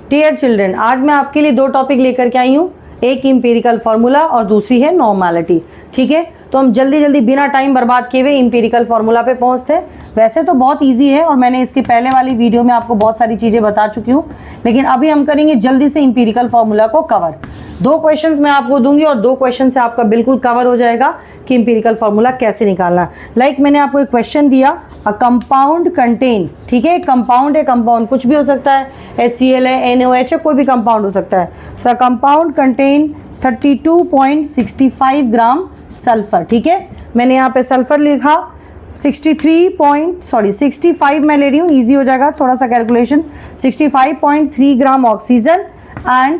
Dear children, आज मैं आपके लिए दो टॉपिक लेकर के आई हूँ, एक इंपीरिकल फार्मूला और दूसरी है नॉर्मैलिटी। ठीक है, तो हम जल्दी जल्दी बिना टाइम बर्बाद किए हुए इंपीरिकल फार्मूला पे पहुंचते हैं। वैसे तो बहुत इजी है और मैंने इसके पहले वाली वीडियो में आपको बहुत सारी चीज़ें बता चुकी हूँ, लेकिन अभी हम करेंगे जल्दी से इंपीरिकल फार्मूला को कवर। दो क्वेश्चंस मैं आपको दूंगी और दो क्वेश्चन से आपका बिल्कुल कवर हो जाएगा कि इंपीरिकल फार्मूला कैसे निकालना। लाइक मैंने आपको एक क्वेश्चन दिया, अ कंपाउंड कंटेन, ठीक है, कंपाउंड है, कंपाउंड कुछ भी हो सकता है, HCl है, NaOH है, कोई भी कंपाउंड हो सकता है। सो कंपाउंड कंटेन 32.65 ग्राम सल्फर। ठीक है, मैंने यहाँ पे सल्फर लिखा 65 मैं ले रही हूँ, इजी हो जाएगा थोड़ा सा calculation. 65.3 gram oxygen and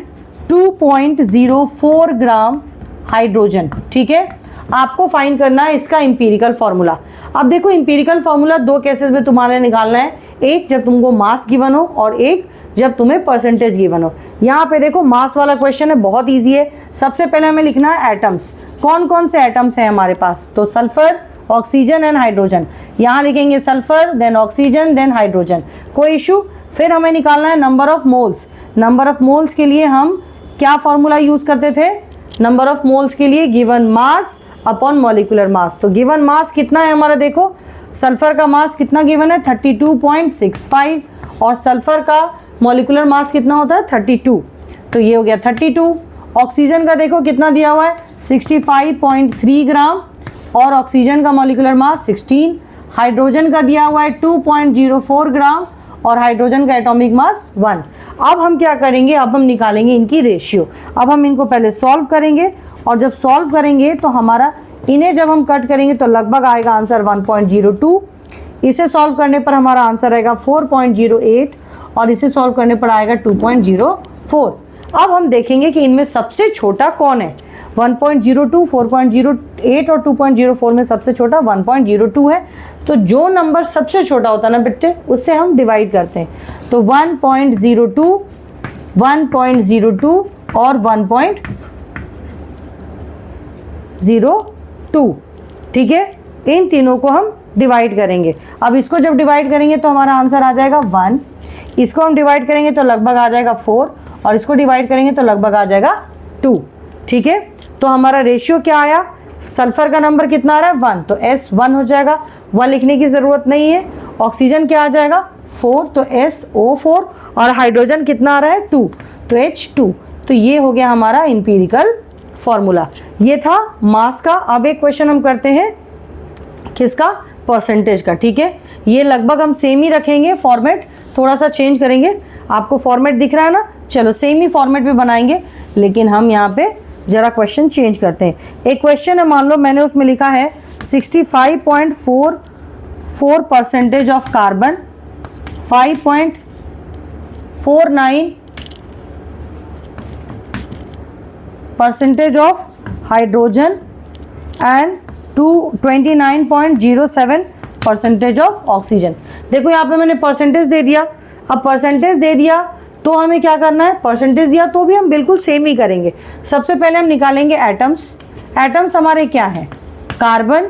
2.04 gram hydrogen. ठीक है, आपको फाइंड करना है इसका इंपीरिकल फार्मूला। अब देखो, इंपीरिकल फार्मूला दो केसेस में तुम्हारे निकालना है, एक जब तुमको मास गिवन हो और एक जब तुम्हें परसेंटेज गिवन हो। यहाँ पे देखो मास वाला क्वेश्चन है, बहुत इजी है। सबसे पहले हमें लिखना है एटम्स, कौन कौन से एटम्स हैं हमारे पास, तो सल्फर, ऑक्सीजन एंड हाइड्रोजन। यहाँ लिखेंगे sulphur, then oxygen, then hydrogen, कोई इशू। फिर हमें निकालना है number of moles. Number of moles के लिए हम क्या फॉर्मूला यूज करते थे, नंबर ऑफ मोल्स के लिए given mass upon molecular mass. तो गिवन मास कितना है हमारा, देखो सल्फर का मास कितना गिवन है 32.65 और सल्फर का मॉलिक्यूलर मास कितना होता है 32, तो ये हो गया 32। ऑक्सीजन का देखो कितना दिया हुआ है 65.3 ग्राम और ऑक्सीजन का मॉलिक्यूलर मास 16। हाइड्रोजन का दिया हुआ है 2.04 ग्राम और हाइड्रोजन का एटॉमिक मास 1। अब हम क्या करेंगे, अब हम निकालेंगे इनकी रेशियो। अब हम इनको पहले सॉल्व करेंगे और जब सॉल्व करेंगे तो हमारा इन्हें जब हम कट करेंगे तो लगभग आएगा आंसर 1.02। इसे सॉल्व करने पर हमारा आंसर आएगा 4.08 और इसे सॉल्व करने पर आएगा 2.04। अब हम देखेंगे कि इनमें सबसे छोटा कौन है। 1.02, 4.08 और 2.04 में सबसे छोटा 1.02 है। तो जो नंबर सबसे छोटा होता है ना बेटे, उससे हम डिवाइड करते हैं। तो 1.02, 1.02 और 1.02, ठीक है, इन तीनों को हम डिवाइड करेंगे। अब इसको जब डिवाइड करेंगे तो हमारा आंसर आ जाएगा 1, इसको हम डिवाइड करेंगे तो लगभग आ जाएगा 4 और इसको डिवाइड करेंगे तो लगभग आ जाएगा 2। ठीक है, तो हमारा रेशियो क्या आया, सल्फर का नंबर कितना आ रहा है 1, तो S1 हो जाएगा, 1 लिखने की ज़रूरत नहीं है। ऑक्सीजन क्या आ जाएगा 4, तो SO4 और हाइड्रोजन कितना आ रहा है 2, तो H2। तो ये हो गया हमारा इंपीरिकल फॉर्मूला। ये था मास का। अब एक क्वेश्चन हम करते हैं किसका, परसेंटेज का। ठीक है, ये लगभग हम सेम ही रखेंगे, फॉर्मेट थोड़ा सा चेंज करेंगे। आपको फॉर्मेट दिख रहा है ना, चलो सेम ही फॉर्मेट में बनाएंगे, लेकिन हम यहाँ पे जरा क्वेश्चन चेंज करते हैं। एक क्वेश्चन है, मान लो मैंने उसमें लिखा है 65.44% of carbon, 5.49% of hydrogen and 29.07% of oxygen. देखो यहाँ पे मैंने परसेंटेज दे दिया। अब परसेंटेज दे दिया तो हमें क्या करना है, परसेंटेज दिया तो भी हम बिल्कुल सेम ही करेंगे। सबसे पहले हम निकालेंगे एटम्स। एटम्स हमारे क्या हैं, कार्बन,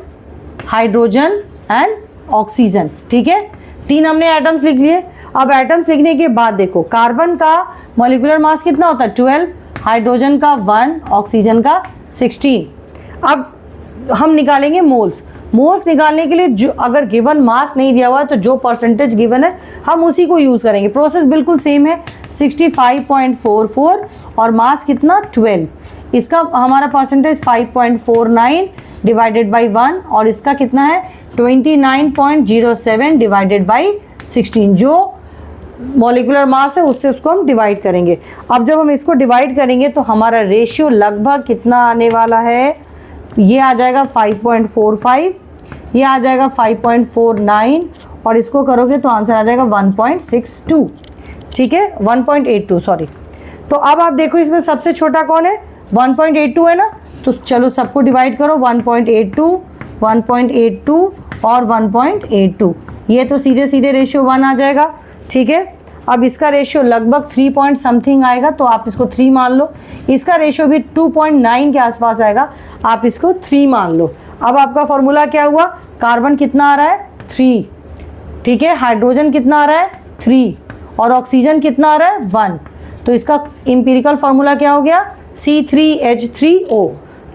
हाइड्रोजन एंड ऑक्सीजन। ठीक है, 3 हमने एटम्स लिख लिए। अब एटम्स लिखने के बाद देखो, कार्बन का मॉलिक्यूलर मास कितना होता है 12, हाइड्रोजन का 1, ऑक्सीजन का 16। अब हम निकालेंगे मोल्स। मोल्स निकालने के लिए जो अगर गिवन मास नहीं दिया हुआ है तो जो परसेंटेज गिवन है हम उसी को यूज़ करेंगे। प्रोसेस बिल्कुल सेम है, 65.44 और मास कितना 12, इसका हमारा परसेंटेज 5.49 डिवाइडेड बाई 1 और इसका कितना है 29.07 डिवाइडेड बाई 16। जो मॉलिक्यूलर मास है उससे उसको हम डिवाइड करेंगे। अब जब हम इसको डिवाइड करेंगे तो हमारा रेशियो लगभग कितना आने वाला है, ये आ जाएगा 5.45, ये आ जाएगा 5.49 और इसको करोगे तो आंसर आ जाएगा 1.62। ठीक है, 1.82 सॉरी। तो अब आप देखो इसमें सबसे छोटा कौन है, 1.82 है ना, तो चलो सबको डिवाइड करो, 1.82, 1.82 और 1.82, ये तो सीधे सीधे रेशियो 1 आ जाएगा। ठीक है, अब इसका रेशियो लगभग 3 पॉइंट समथिंग आएगा, तो आप इसको 3 मान लो। इसका रेशियो भी 2.9 के आसपास आएगा, आप इसको 3 मान लो। अब आपका फॉर्मूला क्या हुआ, कार्बन कितना आ रहा है 3, ठीक है, हाइड्रोजन कितना आ रहा है 3 और ऑक्सीजन कितना आ रहा है 1। तो इसका इंपीरिकल फार्मूला क्या हो गया, C3H3O।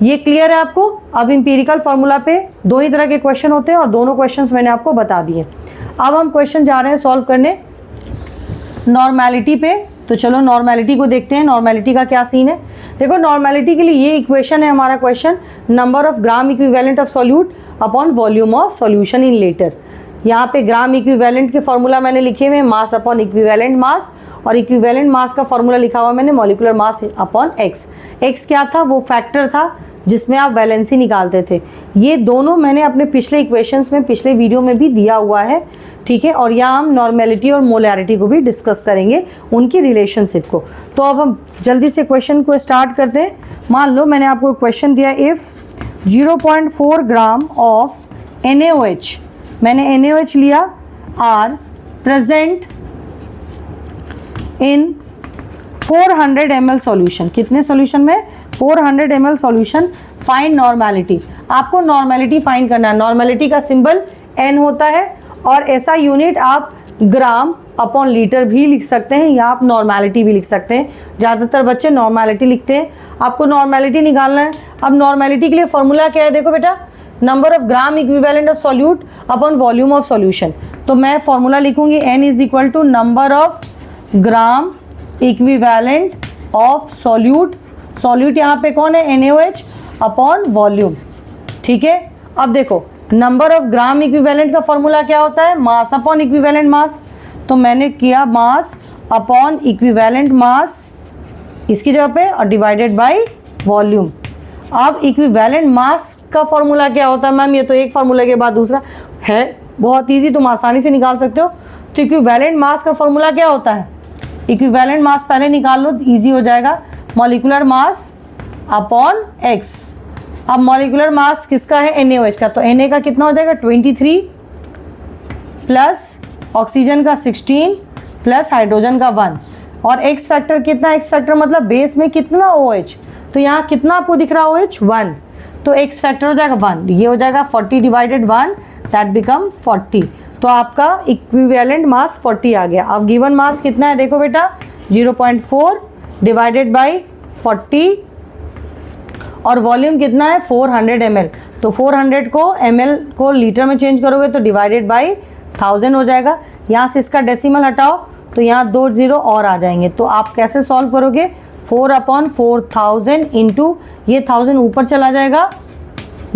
ये क्लियर है आपको। अब इंपीरिकल फार्मूला पे दो ही तरह के क्वेश्चन होते हैं और दोनों क्वेश्चंस मैंने आपको बता दिए। अब हम क्वेश्चन जा रहे हैं सॉल्व करने नॉर्मेलिटी पे। तो चलो नॉर्मेलिटी को देखते हैं, नॉर्मेलिटी का क्या सीन है। देखो नॉर्मेलिटी के लिए ये इक्वेशन है हमारा question, number of gram equivalent of solute upon volume of solution in litre. यहाँ पे ग्राम इक्विवेलेंट के फॉर्मूला मैंने लिखे हुए मास अपॉन इक्विवेलेंट मास, और इक्विवेलेंट मास का फॉर्मूला लिखा हुआ मैंने molecular mass upon x. X क्या था, वो फैक्टर था जिसमें आप वैलेंसी निकालते थे। ये दोनों मैंने अपने पिछले इक्वेशंस में, पिछले वीडियो में भी दिया हुआ है, ठीक है। और यहाँ हम नॉर्मेलिटी और मोलैरिटी को भी डिस्कस करेंगे, उनकी रिलेशनशिप को। तो अब हम जल्दी से क्वेश्चन को स्टार्ट करते हैं। मान लो मैंने आपको क्वेश्चन दिया, इफ़ 0.4 ग्राम ऑफ NaOH, मैंने NaOH लिया, are present in 400 ml solution. कितने सॉल्यूशन में, 400 ml सॉल्यूशन। फाइंड नॉर्मेलिटी, आपको नॉर्मेलिटी फाइंड करना है। नॉर्मेलिटी का सिंबल N होता है और ऐसा यूनिट आप ग्राम अपॉन लीटर भी लिख सकते हैं या आप नॉर्मेलिटी भी लिख सकते हैं। ज़्यादातर बच्चे नॉर्मेलिटी लिखते हैं। आपको नॉर्मेलिटी निकालना है। अब नॉर्मेलिटी के लिए फॉर्मूला क्या है, देखो बेटा, number of gram equivalent of solute upon volume of solution. तो मैं फॉर्मूला लिखूंगी N is equal to number of gram equivalent of solute. Solute यहाँ पे कौन है, NaOH अपॉन वॉल्यूम, ठीक है। अब देखो नंबर ऑफ ग्राम इक्विवेलेंट का फॉर्मूला क्या होता है, मास अपॉन इक्विवेलेंट मास। तो मैंने किया मास अपॉन इक्विवेलेंट मास इसकी जगह पे और डिवाइडेड बाय वॉल्यूम। अब इक्विवेलेंट मास का फॉर्मूला क्या होता है, मैम ये तो एक फार्मूला के बाद दूसरा है, बहुत इजी, तुम आसानी से निकाल सकते हो। तो इक्विवेलेंट मास का फॉर्मूला क्या होता है, इक्विवेलेंट मास पहले निकाल लो, इजी हो जाएगा, मॉलिक्यूलर मास अपॉन एक्स। अब मॉलिक्यूलर मास किसका है, NaOH का, तो Na का कितना हो जाएगा 23 प्लस ऑक्सीजन का 16 प्लस हाइड्रोजन का 1, और एक्स फैक्टर कितना, एक्स फैक्टर मतलब बेस में कितना OH, तो यहाँ कितना आपको दिख रहा OH 1, तो एक्स फैक्टर हो जाएगा 1, ये हो जाएगा 40 डिवाइडेड 1 दैट बिकम 40। तो आपका इक्विवेलेंट मास 40 आ गया। अब गिवन मास कितना है, देखो बेटा 0.4 डिवाइडेड बाई 40 और वॉल्यूम कितना है 400 ml। तो 400 को ml को लीटर में चेंज करोगे तो डिवाइडेड बाई 1000 हो जाएगा। यहाँ से इसका डेसिमल हटाओ तो यहाँ 2 0 और आ जाएंगे। तो आप कैसे सॉल्व करोगे, 4/4000 इंटू ये 1000 ऊपर चला जाएगा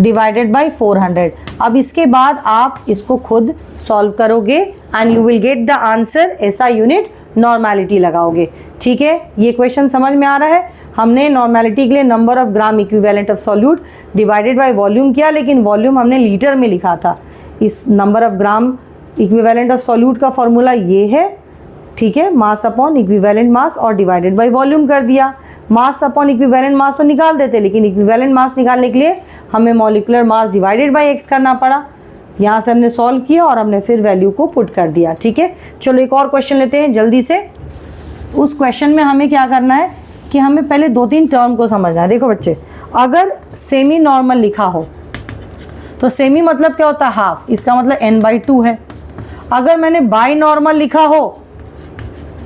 डिवाइडेड बाई 400। अब इसके बाद आप इसको खुद सॉल्व करोगे and you will get the answer, ऐसा यूनिट नॉर्मेलिटी लगाओगे, ठीक है। ये क्वेश्चन समझ में आ रहा है। हमने नॉर्मेलिटी के लिए number of gram equivalent of solute divided by volume किया, लेकिन वॉल्यूम हमने लीटर में लिखा था। इस number of gram equivalent of solute का फॉर्मूला ये है, ठीक है, मास अपॉन इक्विवेलेंट मास और डिवाइडेड बाय वॉल्यूम कर दिया। मास अपॉन इक्विवेलेंट मास तो निकाल देते, लेकिन इक्विवेलेंट मास निकालने के लिए हमें molecular mass divided by x करना पड़ा। यहाँ से हमने सॉल्व किया और हमने फिर वैल्यू को पुट कर दिया, ठीक है। चलो एक और क्वेश्चन लेते हैं जल्दी से। उस क्वेश्चन में हमें क्या करना है कि हमें पहले 2-3 टर्म को समझना है। देखो बच्चे, अगर सेमी नॉर्मल लिखा हो तो सेमी मतलब क्या होता है, हाफ, इसका मतलब n/2 है। अगर मैंने बाई नॉर्मल लिखा हो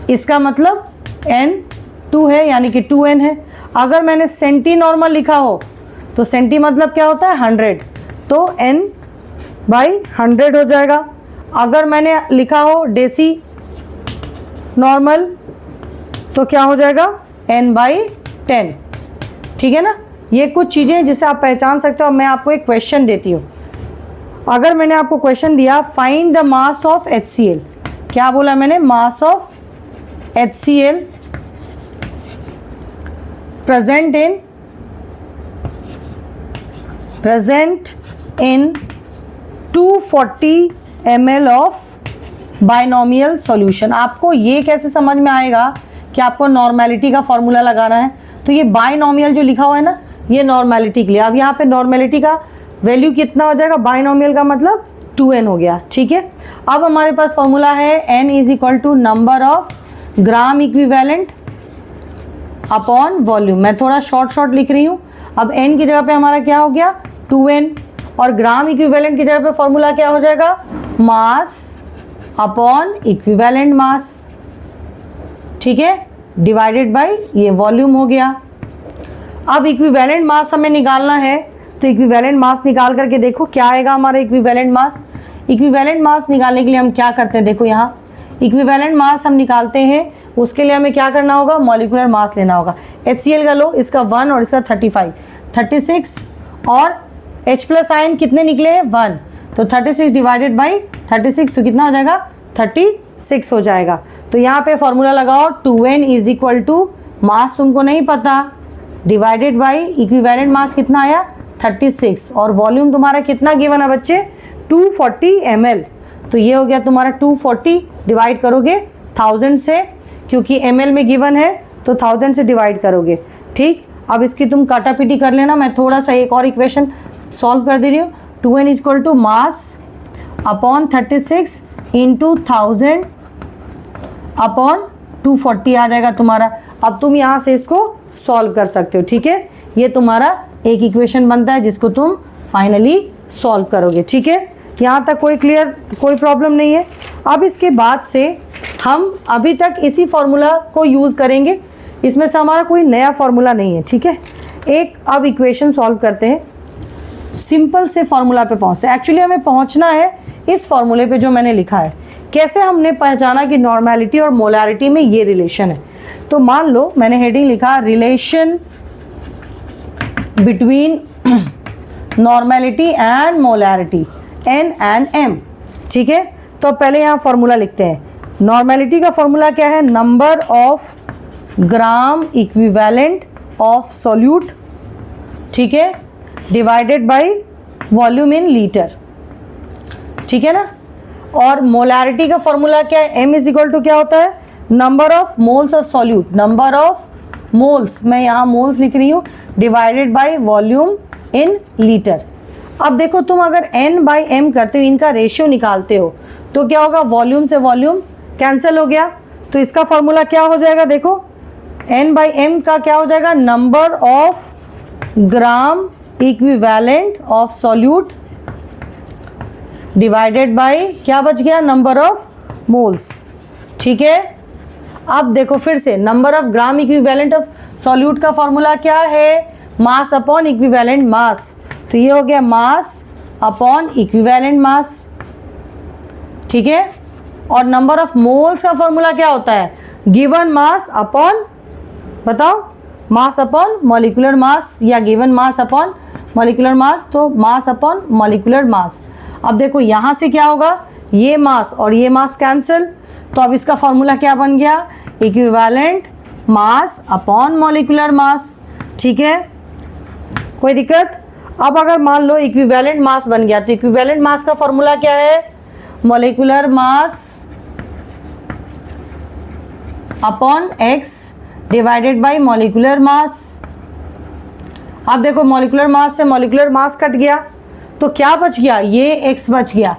इसका मतलब n2 है, यानी कि 2n है। अगर मैंने सेंटी नॉर्मल लिखा हो तो सेंटी मतलब क्या होता है 100, तो n/100 हो जाएगा। अगर मैंने लिखा हो डेसी नॉर्मल तो क्या हो जाएगा n/10, ठीक है ना। ये कुछ चीज़ें जिसे आप पहचान सकते हो। मैं आपको एक क्वेश्चन देती हूँ। अगर मैंने आपको क्वेश्चन दिया find the mass of HCl, क्या बोला मैंने, mass of HCl present in 240 ml of binomial solution. आपको ये कैसे समझ में आएगा कि आपको नॉर्मेलिटी का फॉर्मूला लगाना है, तो ये बाइनोमियल जो लिखा हुआ है ना, ये नॉर्मेलिटी के लिए। अब यहाँ पे नॉर्मेलिटी का वैल्यू कितना हो जाएगा, बाइनोमियल का मतलब 2n हो गया, ठीक है। अब हमारे पास फॉर्मूला है n is equal to number of gram equivalent upon volume. मैं थोड़ा शॉर्ट लिख रही हूँ। अब n की जगह पे हमारा क्या हो गया 2n, और ग्राम इक्विवेलेंट की जगह पे फॉर्मूला क्या हो जाएगा, मास अपॉन इक्विवेलेंट मास, ठीक है। डिवाइडेड बाय ये वॉल्यूम हो गया। अब इक्विवेलेंट मास हमें निकालना है, तो इक्विवेलेंट मास निकाल करके देखो क्या आएगा हमारा इक्विवेलेंट मास। इक्विवेलेंट मास निकालने के लिए हम क्या करते हैं, देखो यहाँ इक्विवेलेंट मास हम निकालते हैं, उसके लिए हमें क्या करना होगा, मॉलिक्यूलर मास लेना होगा। HCl का लो, इसका 1 और इसका 35, 36 और H प्लस आयन कितने निकले हैं 1, तो 36 डिवाइडेड बाई 36 तो कितना हो जाएगा 36 हो जाएगा। तो यहाँ पे फॉर्मूला लगाओ 2n इज इक्वल टू मास तुमको नहीं पता डिवाइडेड बाई इक्विवेलेंट मास कितना आया 36 और वॉल्यूम तुम्हारा कितना गिवन है बच्चे 240 ml। तो ये हो गया तुम्हारा 240 डिवाइड करोगे 1000 से, क्योंकि ml में गिवन है तो 1000 से डिवाइड करोगे। ठीक, अब इसकी तुम काटापीटी कर लेना, मैं थोड़ा सा एक और इक्वेशन सॉल्व कर दे रही हूँ। 2n is equal to mass upon 36 into 1000 upon 240 आ जाएगा तुम्हारा। अब तुम यहाँ से इसको सॉल्व कर सकते हो। ठीक है, ये तुम्हारा एक इक्वेशन बनता है जिसको तुम फाइनली सॉल्व करोगे। ठीक है, यहाँ तक कोई क्लियर, कोई प्रॉब्लम नहीं है। अब इसके बाद से हम अभी तक इसी फॉर्मूला को यूज़ करेंगे, इसमें से हमारा कोई नया फॉर्मूला नहीं है। ठीक है, एक अब इक्वेशन सॉल्व करते हैं, सिंपल से फॉर्मूला पे पहुँचते हैं। एक्चुअली हमें पहुँचना है इस फॉर्मूले पे जो मैंने लिखा है। कैसे हमने पहचाना कि नॉर्मेलिटी और मोलैरिटी में ये रिलेशन है, तो मान लो मैंने हेडिंग लिखा relation between normality and molarity N and M। ठीक है, तो पहले यहाँ फॉर्मूला लिखते हैं। नॉर्मेलिटी का फॉर्मूला क्या है, number of gram equivalent of solute, ठीक है, divided by volume in litre. ठीक है ना। और मोलैरिटी का फॉर्मूला क्या है, M इज इक्वल टू क्या होता है, number of moles of solute, number of moles, मैं यहाँ मोल्स लिख रही हूँ, divided by volume in litre. अब देखो तुम अगर n बाई m करते हो, इनका रेशियो निकालते हो, तो क्या होगा, वॉल्यूम से वॉल्यूम कैंसिल हो गया, तो इसका फॉर्मूला क्या हो जाएगा, देखो n बाई m का क्या हो जाएगा, number of gram equivalent of solute divided by क्या बच गया, नंबर ऑफ मोल्स। ठीक है, अब देखो फिर से number of gram equivalent of solute का फॉर्मूला क्या है, मास अपॉन इक्विवेलेंट मास, तो ये हो गया मास अपॉन इक्विवेलेंट मास। ठीक है, और नंबर ऑफ मोल्स का फॉर्मूला क्या होता है, गिवन मास अपॉन, बताओ, मास अपॉन मॉलिक्यूलर मास या given mass upon molecular mass, तो मास अपॉन मॉलिक्यूलर मास। अब देखो यहाँ से क्या होगा, ये मास और ये मास कैंसिल, तो अब इसका फॉर्मूला क्या बन गया, equivalent mass upon molecular mass. ठीक है, कोई दिक्कत। अब अगर मान लो इक्विवेलेंट मास बन गया, तो इक्विवेलेंट मास का फॉर्मूला क्या है, molecular mass upon x divided by molecular mass. अब देखो मॉलिक्यूलर मास से मॉलिक्यूलर मास कट गया, तो क्या बच गया, ये x बच गया।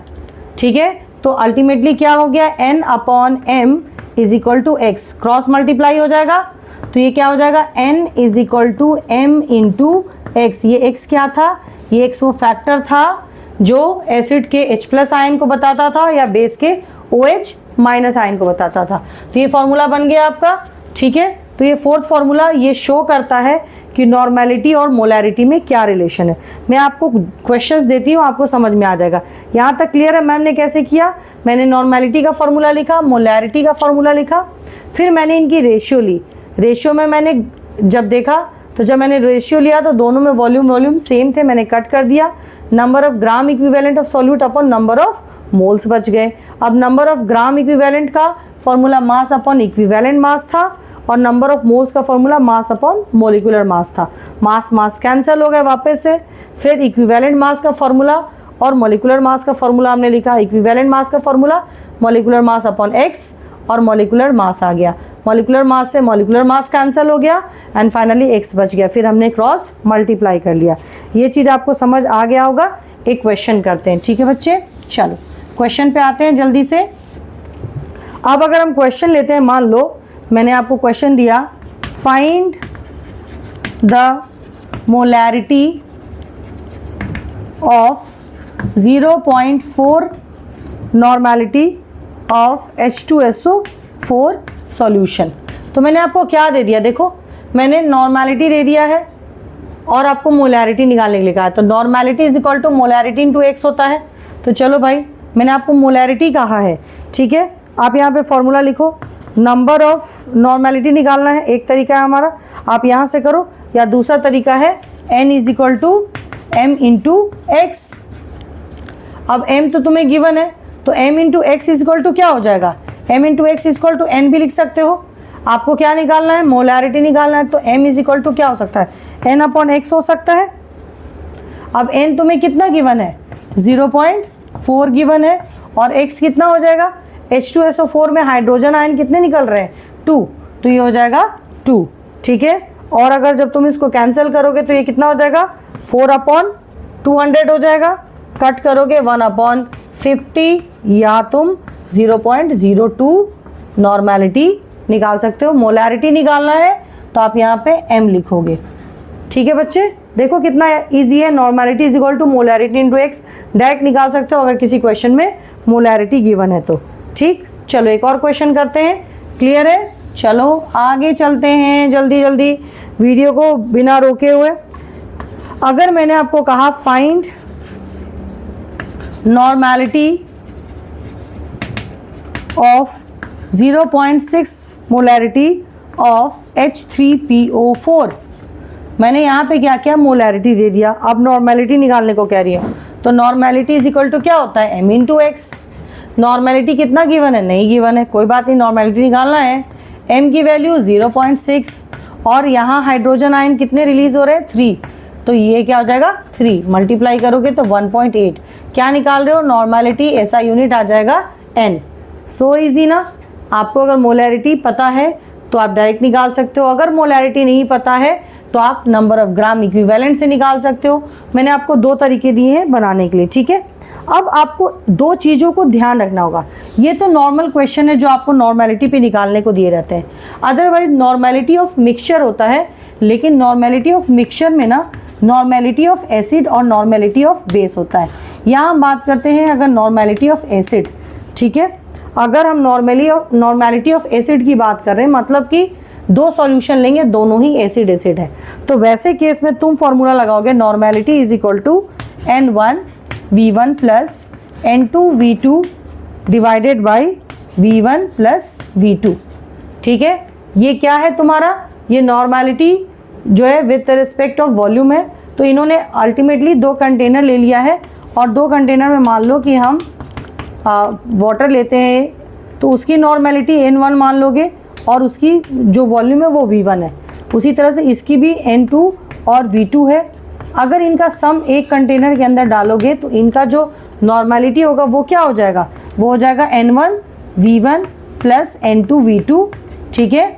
ठीक है, तो अल्टीमेटली क्या हो गया, n upon m is equal to x, cross multiply हो जाएगा, तो ये क्या हो जाएगा, n is equal to m into x। ये x क्या था, ये x वो फैक्टर था जो एसिड के H प्लस आयन को बताता था या बेस के OH माइनस आयन को बताता था। तो ये फॉर्मूला बन गया आपका। ठीक है, तो ये फोर्थ फॉर्मूला ये शो करता है कि नॉर्मेलिटी और मोलैरिटी में क्या रिलेशन है। मैं आपको क्वेश्चंस देती हूँ, आपको समझ में आ जाएगा। यहाँ तक क्लियर है। मैम ने कैसे किया, मैंने नॉर्मेलिटी का फॉर्मूला लिखा, मोलैरिटी का फॉर्मूला लिखा, फिर मैंने इनकी रेशियो ली। रेशियो में मैंने जब देखा, तो जब मैंने रेशियो लिया तो दोनों में वॉल्यूम सेम थे, मैंने कट कर दिया, number of gram equivalent of solute upon number of moles बच गए। अब नंबर ऑफ ग्राम इक्विवेलेंट का formula mass upon equivalent mass था, और नंबर ऑफ मोल्स का formula mass upon molecular mass था। मास मास कैंसिल हो गए वापस से। फिर इक्विवेलेंट मास का फॉर्मूला और मोलिकुलर मास का फॉर्मूला हमने लिखा, इक्विवेलेंट मास का formula molecular mass upon x, और मोलिकुलर मास आ गया। मोलिकुलर मास से मोलिकुलर मास कैंसिल हो गया, एंड फाइनली एक्स बच गया। फिर हमने क्रॉस मल्टीप्लाई कर लिया। ये चीज़ आपको समझ आ गया होगा। एक क्वेश्चन करते हैं, ठीक है बच्चे, चलो क्वेश्चन पे आते हैं जल्दी से। अब अगर हम क्वेश्चन लेते हैं, मान लो मैंने आपको क्वेश्चन दिया, find the molarity of 0.4 normality of H2SO4 solution. तो मैंने आपको क्या दे दिया, देखो मैंने नॉर्मेलिटी दे दिया है और आपको मोलैरिटी निकालने के लिए कहा है। तो normality is equal to molarity into x होता है। तो चलो भाई मैंने आपको मोलैरिटी कहा है, ठीक है। आप यहाँ पे फॉर्मूला लिखो, नंबर ऑफ नॉर्मेलिटी निकालना है, एक तरीका है हमारा, आप यहाँ से करो, या दूसरा तरीका है n is equal to M into x. अब m तो तुम्हें गिवन है, तो m into x is equal to क्या हो जाएगा, m into x is equal to n भी लिख सकते हो। आपको क्या निकालना है, मोलैरिटी निकालना है, तो m इज इक्वल टू क्या हो सकता है, n अपॉन एक्स हो सकता है। अब n तुम्हें कितना गिवन है, 0.4 गिवन है, और x कितना हो जाएगा, H2SO4 में हाइड्रोजन आयन कितने निकल रहे हैं, 2, तो ये हो जाएगा 2, ठीक है। और अगर जब तुम इसको कैंसिल करोगे तो ये कितना हो जाएगा, 4/200 हो जाएगा, कट करोगे 1/50, या तुम 0.02 नॉर्मेलिटी निकाल सकते हो। मोलैरिटी निकालना है तो आप यहाँ पे m लिखोगे, ठीक है बच्चे। देखो कितना इजी है, normality is equal to molarity into x direct निकाल सकते हो अगर किसी क्वेश्चन में मोलैरिटी गिवन है तो, ठीक। चलो एक और क्वेश्चन करते हैं, क्लियर है। चलो आगे चलते हैं जल्दी जल्दी, वीडियो को बिना रोके हुए। अगर मैंने आपको कहा find normality of 0.6 molarity of H3PO4, मैंने यहाँ पे क्या किया, मोलैरिटी दे दिया। अब नॉर्मेलिटी निकालने को कह रही है, तो नॉर्मेलिटी इज इक्वल टू क्या होता है, m इंटू एक्स। नॉर्मेलिटी कितना गिवन है, नहीं गिवन है, कोई बात नहीं, नॉर्मेलिटी निकालना है। m की वैल्यू 0.6 और यहाँ हाइड्रोजन आयन कितने रिलीज हो रहे हैं, 3, तो ये क्या हो जाएगा 3, मल्टीप्लाई करोगे तो 1.8। क्या निकाल रहे हो, नॉर्मेलिटी, ऐसा यूनिट आ जाएगा n। सो इजी ना। आपको अगर मोलैरिटी पता है तो आप डायरेक्ट निकाल सकते हो, अगर मोलैरिटी नहीं पता है तो आप नंबर ऑफ ग्राम इक्विवेलेंट से निकाल सकते हो। मैंने आपको 2 तरीके दिए हैं बनाने के लिए, ठीक है। अब आपको 2 चीज़ों को ध्यान रखना होगा। ये तो नॉर्मल क्वेश्चन है जो आपको नॉर्मेलिटी पे निकालने को दिए रहते हैं, अदरवाइज नॉर्मेलिटी ऑफ मिक्सचर होता है। लेकिन नॉर्मेलिटी ऑफ मिक्सचर में ना नॉर्मेलिटी ऑफ एसिड और नॉर्मेलिटी ऑफ बेस होता है। यहाँ हम बात करते हैं अगर नॉर्मेलिटी ऑफ एसिड, ठीक है। अगर हम नॉर्मेलिटी ऑफ एसिड की बात कर रहे हैं, मतलब कि 2 सॉल्यूशन लेंगे, दोनों ही एसिड एसिड है, तो वैसे केस में तुम फॉर्मूला लगाओगे normality is equal to N1V1 plus N2V2 divided by V1 plus V2, ठीक है। ये क्या है तुम्हारा, ये नॉर्मेलिटी जो है विथ रिस्पेक्ट ऑफ वॉल्यूम है। तो इन्होंने अल्टीमेटली 2 कंटेनर ले लिया है, और 2 कंटेनर में मान लो कि हम वाटर लेते हैं, तो उसकी नॉर्मेलिटी N1 मान लोगे और उसकी जो वॉल्यूम है वो V1 है। उसी तरह से इसकी भी N2 और V2 है। अगर इनका सम एक कंटेनर के अंदर डालोगे तो इनका जो नॉर्मेलिटी होगा वो क्या हो जाएगा, वो हो जाएगा N1V1 प्लस N2V2, ठीक है,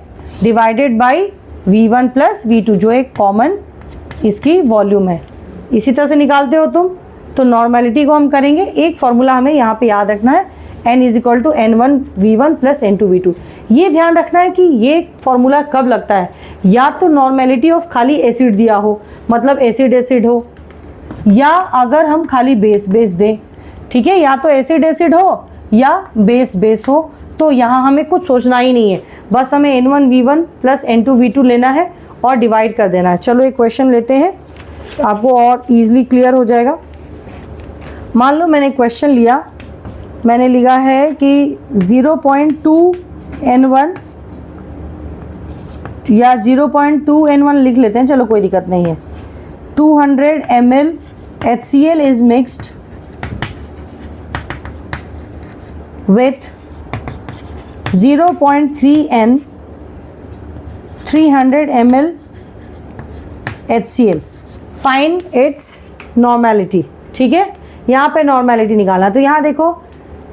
divided by V1 plus V2 जो एक कॉमन इसकी वॉल्यूम है। इसी तरह से निकालते हो तुम। तो नॉर्मेलिटी को हम करेंगे, एक फॉर्मूला हमें यहाँ पे याद रखना है, n is equal to N1V1 plus N2V2। ये ध्यान रखना है कि ये फॉर्मूला कब लगता है, या तो नॉर्मेलिटी ऑफ खाली एसिड दिया हो, मतलब एसिड एसिड हो, या अगर हम खाली बेस बेस दें, ठीक है, या तो एसिड एसिड हो या बेस बेस हो। तो यहाँ हमें कुछ सोचना ही नहीं है, बस हमें N1V1 प्लस N2V2 लेना है और डिवाइड कर देना है। चलो एक क्वेश्चन लेते हैं, आपको और ईजिली क्लियर हो जाएगा। मान लो मैंने क्वेश्चन लिया, मैंने लिखा है कि 0.2 N1 या 0.2 N1 लिख लेते हैं, चलो कोई दिक्कत नहीं है। 200 ml HCl is mixed with 0.3 N 300 ml HCl, find its normality, ठीक है। यहाँ पे नॉर्मेलिटी निकालना, तो यहाँ देखो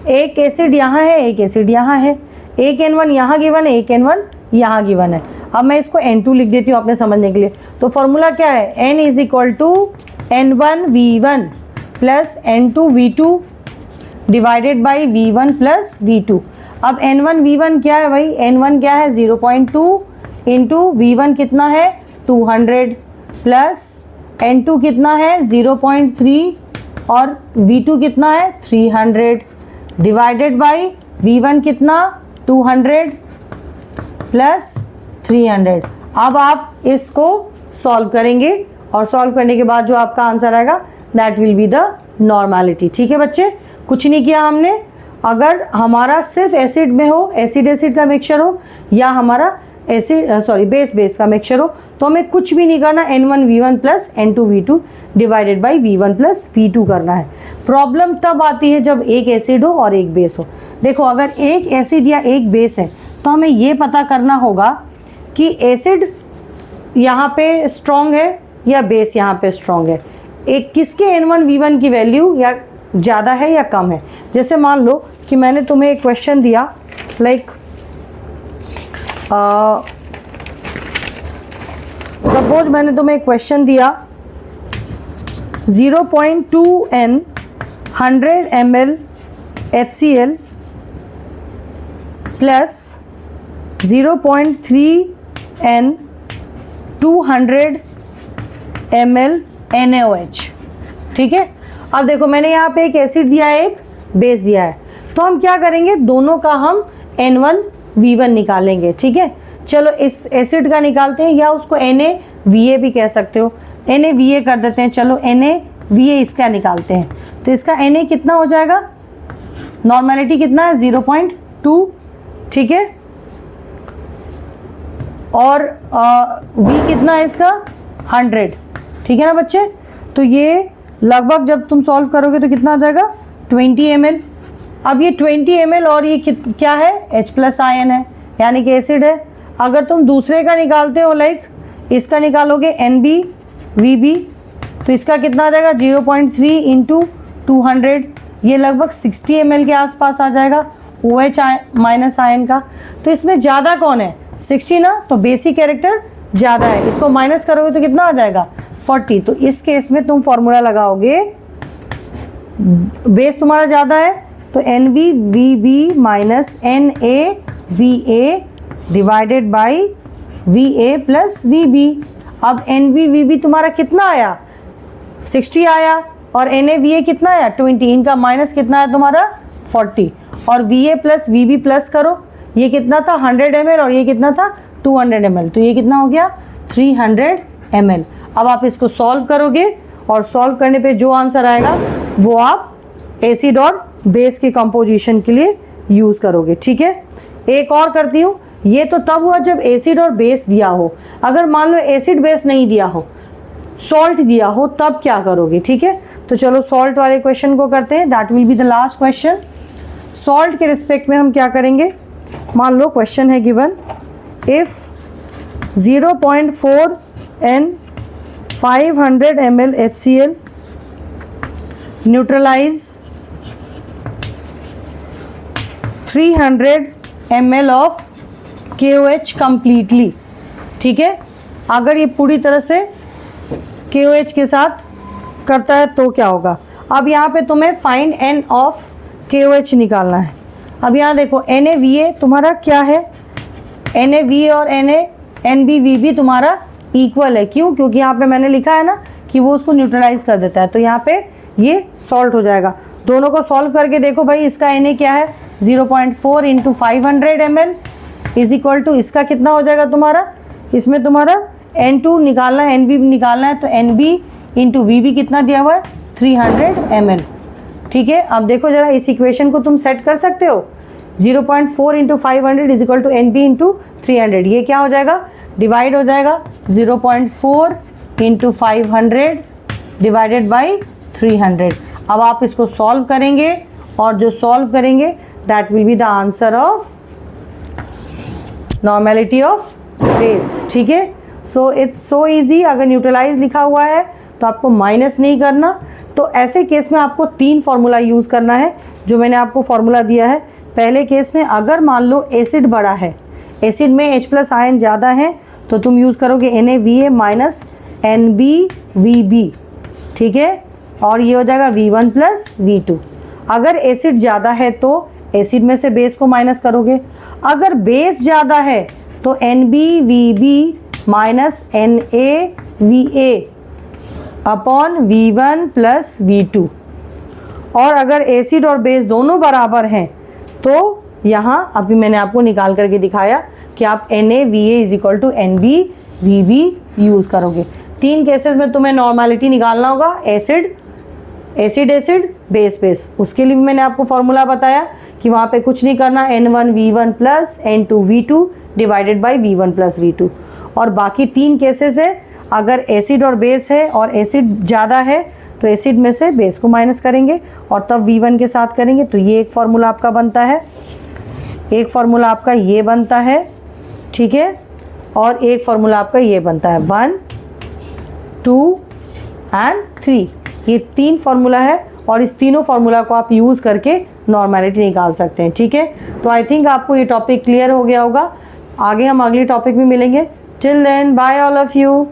एक एसिड यहाँ है, एक एसिड यहाँ है, एक N1 यहाँ गिवन है, एक N1 यहाँ गिवन है। अब मैं इसको N2 लिख देती हूँ अपने समझने के लिए। तो फॉर्मूला क्या है, N is equal to N1V1 plus N2V2 divided by V1 plus V2। अब N1V1 क्या है भाई, N1 क्या है 0.2 इंटू V1 कितना है 200 प्लस N2 कितना है 0.3 और V2 कितना है 300 डिवाइडेड बाई V1 कितना 200 प्लस 300। अब आप इसको सॉल्व करेंगे और सॉल्व करने के बाद जो आपका आंसर आएगा that will be the normality. ठीक है बच्चे, कुछ नहीं किया हमने। अगर हमारा सिर्फ एसिड में हो, एसिड एसिड का मिक्सचर हो, या हमारा बेस का मिक्सचर हो, तो हमें कुछ भी नहीं करना, N1V1 plus N2V2 divided by V1 plus V2 करना है। प्रॉब्लम तब आती है जब एक एसिड हो और एक बेस हो। देखो अगर एक एसिड या एक बेस है तो हमें ये पता करना होगा कि एसिड यहाँ पे स्ट्रॉन्ग है या बेस यहाँ पे स्ट्रॉन्ग है, एक किसके N1V1 की वैल्यू या ज़्यादा है या कम है। जैसे मान लो कि मैंने तुम्हें एक क्वेश्चन दिया, लाइक सपोज मैंने तुम्हें एक क्वेश्चन दिया 0.2 N 100 ml HCl plus 0.3 N 200 ml NaOH। ठीक है, अब देखो मैंने यहाँ पे एक एसिड दिया है, एक बेस दिया है, तो हम क्या करेंगे, दोनों का हम N1V1 निकालेंगे। ठीक है, चलो इस एसिड का निकालते हैं, या उसको NaVa भी कह सकते हो, NaVa कर देते हैं। चलो NaVa इसका निकालते हैं, तो इसका Na कितना हो जाएगा, नॉर्मेलिटी कितना है 0.2। ठीक है, और V कितना है इसका 100। ठीक है ना बच्चे, तो ये लगभग जब तुम सॉल्व करोगे तो कितना आ जाएगा 20 ml। अब ये 20 ml और ये क्या है, H प्लस आयन है, यानी कि एसिड है। अगर तुम दूसरे का निकालते हो, लाइक इसका निकालोगे NbVb, तो इसका कितना आ जाएगा 0.3 इंटू 200, ये लगभग 60 ml के आसपास आ जाएगा OH माइनस आयन का। तो इसमें ज़्यादा कौन है, 60 ना, तो बेसिक कैरेक्टर ज़्यादा है, इसको माइनस करोगे तो कितना आ जाएगा 40। तो इस केस में तुम फॉर्मूला लगाओगे, बेस तुम्हारा ज़्यादा है तो NvVb minus NaVa divided by Va plus Vb। अब NvVb तुम्हारा कितना आया 60 आया, और NaVa कितना आया 20, इनका माइनस कितना है तुम्हारा 40, और Va प्लस Vb प्लस करो, ये कितना था 100 ml और ये कितना था 200 ml, तो ये कितना हो गया 300 ml। अब आप इसको सॉल्व करोगे और सॉल्व करने पे जो आंसर आएगा वो आप एसिड और बेस के कंपोजिशन के लिए यूज़ करोगे। ठीक है, एक और करती हूँ, ये तो तब हुआ जब एसिड और बेस दिया हो। अगर मान लो एसिड बेस नहीं दिया हो, सॉल्ट दिया हो, तब क्या करोगे। ठीक है, तो चलो सॉल्ट वाले क्वेश्चन को करते हैं, that will be the last question. Salt के रिस्पेक्ट में हम क्या करेंगे, मान लो क्वेश्चन है given, if 0.4 N 500 ml HCl neutralize 300 ml of KOH completely. ठीक है, अगर ये पूरी तरह से KOH के साथ करता है तो क्या होगा। अब यहाँ पे तुम्हें फाइंड N ऑफ KOH निकालना है। अब यहाँ देखो NaVa तुम्हारा क्या है, NaVa और NbVb तुम्हारा इक्वल है। क्यों, क्योंकि यहाँ पे मैंने लिखा है ना कि वो उसको न्यूट्रलाइज कर देता है, तो यहाँ पे ये सॉल्ट हो जाएगा। दोनों को सॉल्व करके देखो भाई, इसका Na क्या है 0.4 into 500 ml is equal to, इसका कितना हो जाएगा तुम्हारा, इसमें तुम्हारा N2 निकालना है, Nb निकालना है, तो Nb इंटू Vb कितना दिया हुआ है 300 ml। ठीक है, अब देखो जरा इस इक्वेशन को तुम सेट कर सकते हो, 0.4 into 500 is equal to Nb into 300, ये क्या हो जाएगा, डिवाइड हो जाएगा 0.4 इंटू 500 डिवाइडेड बाई 300। अब आप इसको सॉल्व करेंगे और जो सॉल्व करेंगे that will be the answer of normality of base. ठीक है, सो इट्स सो इजी। अगर न्यूट्रलाइज लिखा हुआ है तो आपको माइनस नहीं करना। तो ऐसे केस में आपको 3 फार्मूला यूज़ करना है जो मैंने आपको फार्मूला दिया है। पहले केस में अगर मान लो एसिड बड़ा है, एसिड में H प्लस आयन ज़्यादा है, तो तुम यूज़ करोगे NaVa माइनस NbVb। ठीक है, और ये हो जाएगा V1 प्लस V2। अगर एसिड ज़्यादा है तो एसिड में से बेस को माइनस करोगे, अगर बेस ज़्यादा है तो NbVb minus NaVa upon V1 plus V2। और अगर एसिड और बेस दोनों बराबर हैं तो यहाँ अभी मैंने आपको निकाल करके दिखाया कि आप NaVa is equal to NbVb use करोगे। 3 केसेस में तुम्हें नॉर्मेलिटी निकालना होगा, acid acid acid base base. उसके लिए भी मैंने आपको फॉर्मूला बताया कि वहाँ पे कुछ नहीं करना, N1V1 plus N2V2 divided by V1 plus V2। और बाकी 3 केसेस है, अगर एसिड और बेस है और एसिड ज़्यादा है तो एसिड में से बेस को माइनस करेंगे और तब V1 के साथ करेंगे। तो ये एक फार्मूला आपका बनता है, एक फार्मूला आपका ये बनता है, ठीक है, और एक फार्मूला आपका ये बनता है 1, 2 एंड 3। ये 3 फार्मूला है और इस तीनों फार्मूला को आप यूज़ करके नॉर्मेलिटी निकाल सकते हैं, ठीक है। तो आई थिंक आपको ये टॉपिक क्लियर हो गया होगा। आगे हम अगले टॉपिक में मिलेंगे। Till then bye all of you.